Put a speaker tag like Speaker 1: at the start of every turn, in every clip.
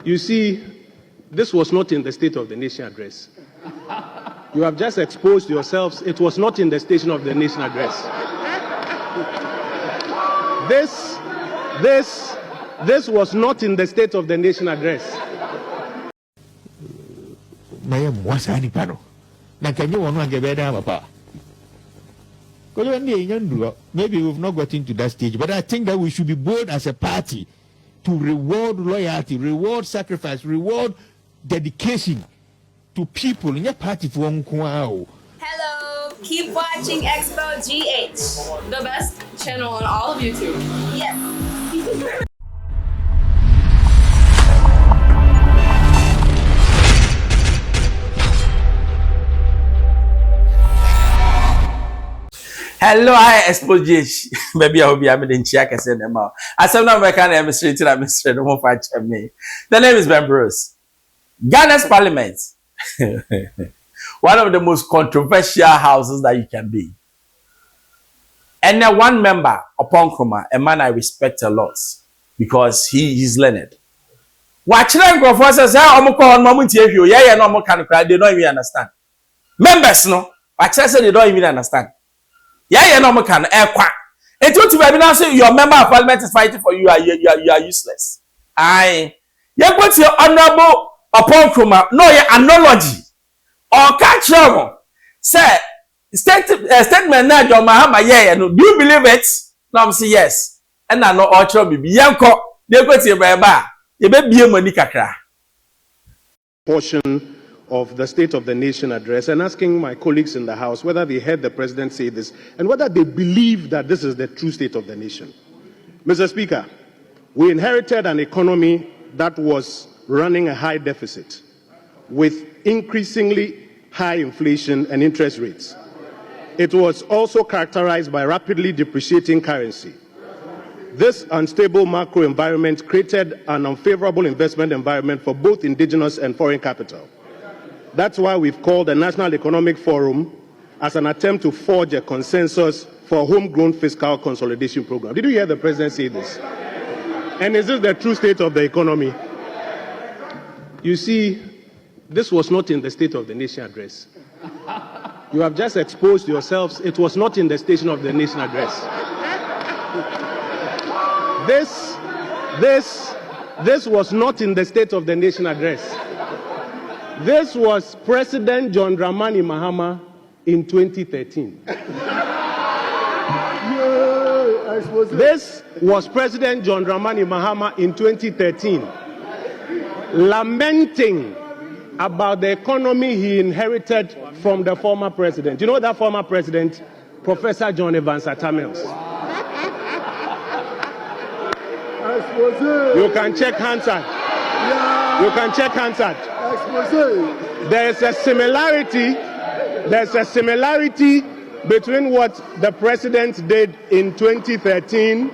Speaker 1: You see, this was not in the State of the Nation address. You have just exposed yourselves. It was not in the State of the Nation address. This was not in the State of the Nation address.
Speaker 2: Maybe we've not gotten to that stage, but I think that we should be bold as a party to reward loyalty, reward sacrifice, reward dedication to people in your party for
Speaker 3: Hello, keep watching Expo.gh, the best channel on all of YouTube. Yes.
Speaker 4: Hello, I Xposed. Maybe I will be able to check and send them out. As I'm not making a mystery to that mystery, don't fight me. The name is Xposed. Ghana's parliament. One of the most controversial houses that you can be. And then one member, Oppong, a man I respect a lot because he is learned. Watch Nkrumah says, I'm calling moment here. Yeah, no more can cry. They don't even understand. Members, no. Watch I said they don't even understand. Yeah, no more can air quack. And to be now say your member of parliament is fighting for you. You are useless. You put your honorable Oppong, no your analogy. Or catch you. Say statement na John Mahama yeah no. Do you believe it? No, I'm say yes. And I know all trouble be yanko. They go to your baba. You be money kakra.
Speaker 1: Portion of the State of the Nation address and asking my colleagues in the House whether they heard the President say this and whether they believe that this is the true state of the nation. Mr. Speaker, we inherited an economy that was running a high deficit with increasingly high inflation and interest rates. It was also characterized by rapidly depreciating currency. This unstable macro environment created an unfavorable investment environment for both indigenous and foreign capital. That's why we've called the National Economic Forum as an attempt to forge a consensus for a homegrown fiscal consolidation program. Did you hear the President say this? And is this the true state of the economy? You see, this was not in the State of the Nation address. You have just exposed yourselves. It was not in the State of the Nation address. This was not in the State of the Nation address. This was President John Dramani Mahama in 2013. This was President John Dramani Mahama in 2013, lamenting about the economy he inherited from the former president. You know that former president, Professor John Evans Atamils. You can check Hansard. You can check Hansard. There's a similarity between what the president did in 2013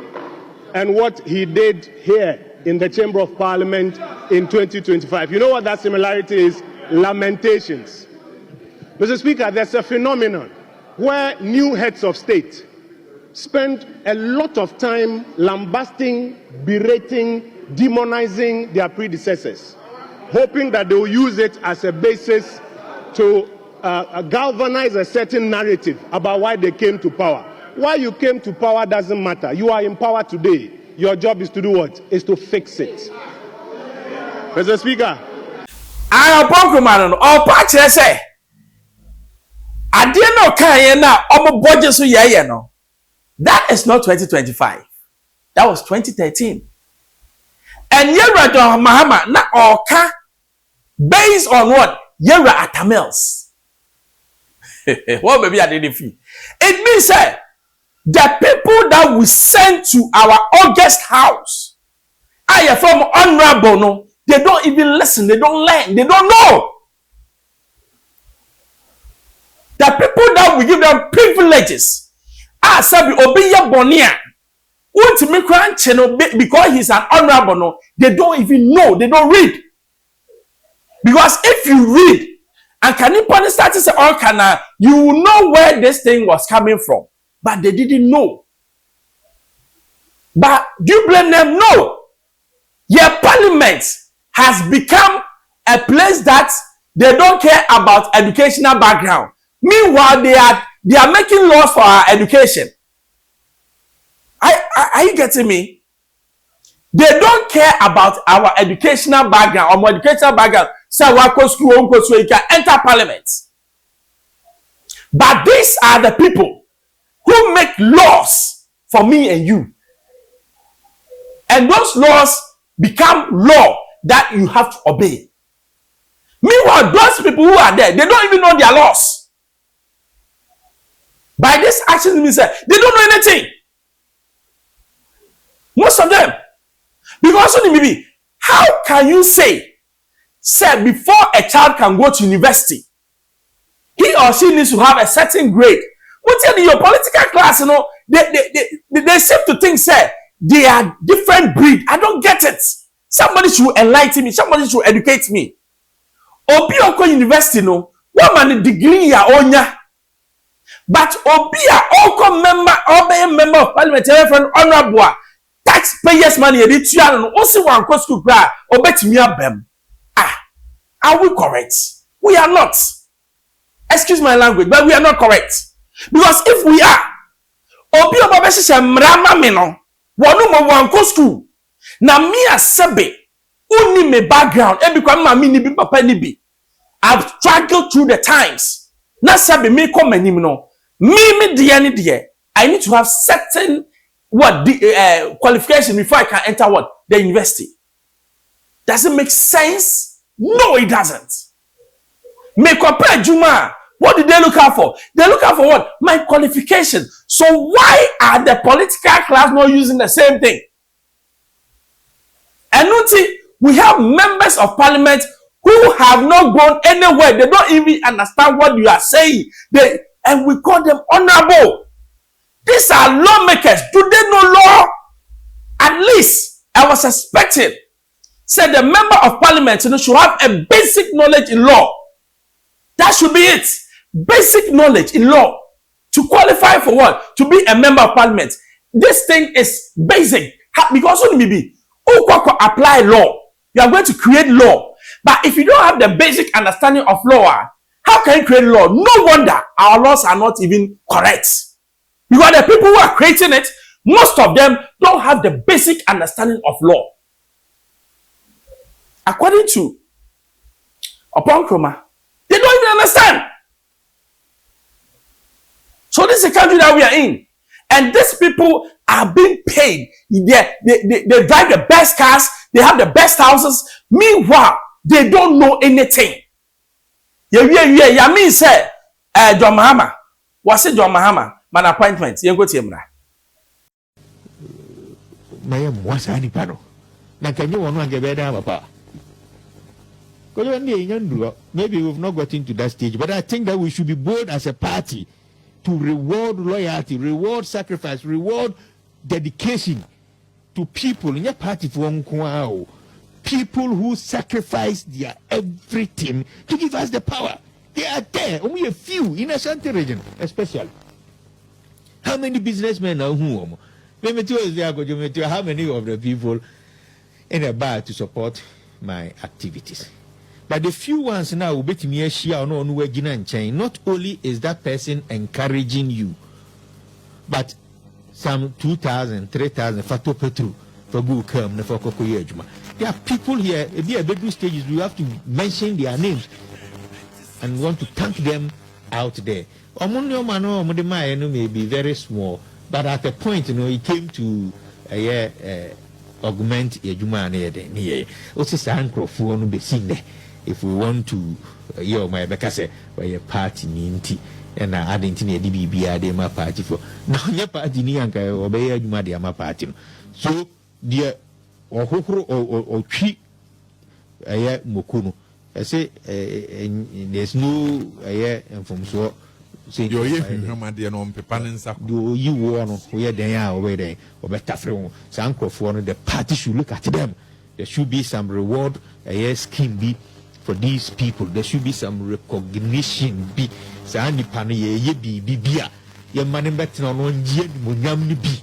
Speaker 1: and what he did here in the Chamber of Parliament in 2025. You know what that similarity is? Lamentations. Mr. Speaker, there's a phenomenon where new heads of state spend a lot of time lambasting, berating, demonizing their predecessors, hoping that they will use it as a basis to galvanize a certain narrative about why they came to power. Why you came to power doesn't matter. You are in power today. Your job is to do what? Is to fix it. Mr. Speaker.
Speaker 4: I Oppong man or patch say. I didn't know can now omo budget so yeah no. That is not 2025. That was 2013. And Yera John Mahama na oka based on what? Yera Atamils. What baby I didn't feel. It means that the people that we send to our August house are from honorable no. They don't even listen, they don't learn, they don't know. The people that we give them privileges are sabi obeya bonia. Want to make channel because he's an honorable no, they don't even know, they don't read. Because if you read and can you punish status or can you will know where this thing was coming from. But they didn't know. But do you blame them? No. Your parliament has become a place that they don't care about educational background. Meanwhile, they are making laws for our education. Are you getting me? They don't care about our educational background or educational background. So you can enter parliament. But these are the people who make laws for me and you. And those laws become law that you have to obey. Meanwhile, those people who are there, they don't even know their laws. By this action, they don't know anything. Most of them. Because maybe, how can you say before a child can go to university, he or she needs to have a certain grade? But in your political class, they seem to think, they are different breed. I don't get it. Somebody should enlighten me. Somebody should educate me. Obi university what man degree ya onya. But Obi oko member of parliament, friend honorable taxpayers money edition no osi wan go school cry obetimi abem. Are we correct? We are not. Excuse my language, but we are not correct. Because if we are, Obi obabesi se mrama me no, wonu mo wan go school. Na me asebe uni me background e because mama ni bi papa ni bi. I've struggled through the times. Na sabe me come anim no. Me de I need to have certain qualification before I can enter the university. Does it make sense? No, it doesn't. Me compare Juma. What did they look out for? They look out for what? My qualification. So why are the political class not using the same thing? And we have members of parliament who have not gone anywhere. They don't even understand what you are saying. And we call them honorable. These are lawmakers. Do they know law? At least I was expecting. Said the member of parliament should have a basic knowledge in law. That should be it. Basic knowledge in law. To qualify for what? To be a member of parliament. This thing is basic. Because maybe apply law. You are going to create law. But if you don't have the basic understanding of law, how can you create law? No wonder our laws are not even correct. Because the people who are creating it, most of them don't have the basic understanding of law. According to Oppong Nkrumah, they don't even understand. So this is the country that we are in. And these people are being paid. They drive the best cars. They have the best houses. Meanwhile, they don't know anything. Yeah. Mean say, John Mahama. What's it, John Mahama? Man appointment. You go to him now.
Speaker 2: Mayam was any panel. Now can you want to get better, Papa? Maybe we've not got into that stage, but I think that we should be bold as a party to reward loyalty, reward sacrifice, reward dedication to people in your party for people who sacrifice their everything to give us the power. They are there, only a few in Ashanti region, especially. How many businessmen are whom? How many of the people in a bar to support my activities? But the few ones now will bet me a share no chain. Not only is that person encouraging you, but some 2,000, 3,000 fato petru for good come for kokoyejuma. There are people here, if they are bedroom stages, we have to mention their names and want to thank them out there. Omunyo mano omudema may be very small, but at a point, it came to augment ejuma ne also san Nkrumah be seen there. If we want to, my Becca a party ninety, and I added in a DBB, my party for now, your party, Nianka, obey you, my party. So, dear, or Hokro or Chi, a Mokunu. I say, there's no and from so. Say, you're dear, no, do you want where they are over there, or better from San Nkrumah, the party should look at them. There should be some reward, scheme be. For these people, there should be some recognition. Be Sandy Pani, ye be your money better on one jet, Munyam be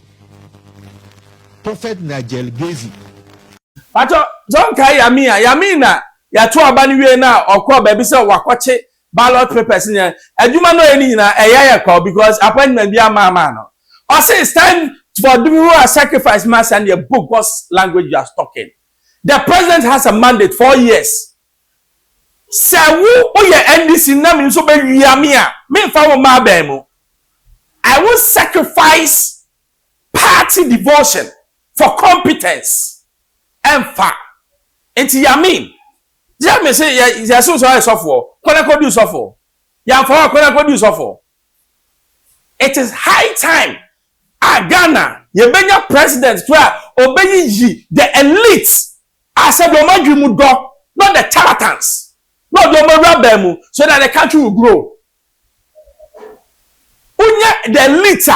Speaker 2: Prophet Nigel Gazi.
Speaker 4: Pato, don't kai yamina ya to abani we na okọ ba bi se wakọche ballot papers ni adwuma no eni na eya call because appointment bi ama no. I say it's time for the people who are sacrifice mass and your book God's language you are talking. The president has a mandate 4 years. Say who oye NDC na me so be wiamia me fa wo ma ba mu. I will sacrifice party devotion for competence and fa. Enti yamin. Dia me say ya so for. Kona ko do so for. Ya for kona ko do so for. It is high time Ghana ye benya president where obeyi yi the elite as a domadwimu do not the charlatans not the rabemu so that the country will grow. Unya the elite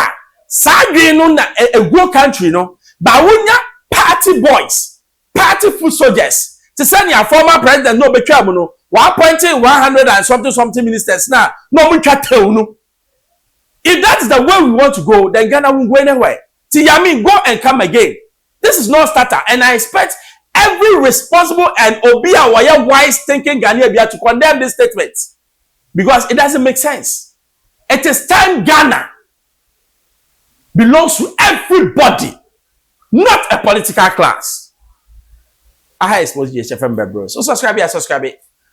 Speaker 4: sadwe no na a grow country no ba unya party boys party foot soldiers to send your former president no betwa mu no 100 and something ministers na no mu twa tew no. If that's the way we want to go, then Ghana won't go anywhere. See, Yamin, go and come again. This is no starter, and I expect every responsible and obia wire wise thinking Ghanaian to condemn this statement because it doesn't make sense. It is time Ghana belongs to everybody, not a political class. I expose you, F00Iz. So subscribe.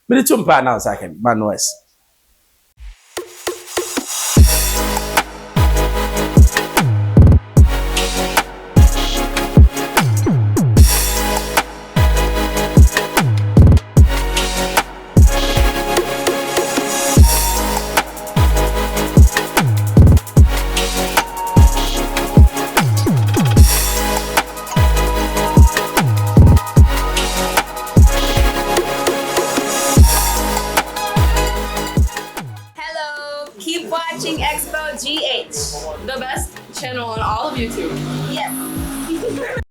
Speaker 4: But it's too now, second, Manuels.
Speaker 3: Keep watching Expo GH, the best channel on all of YouTube. Yes.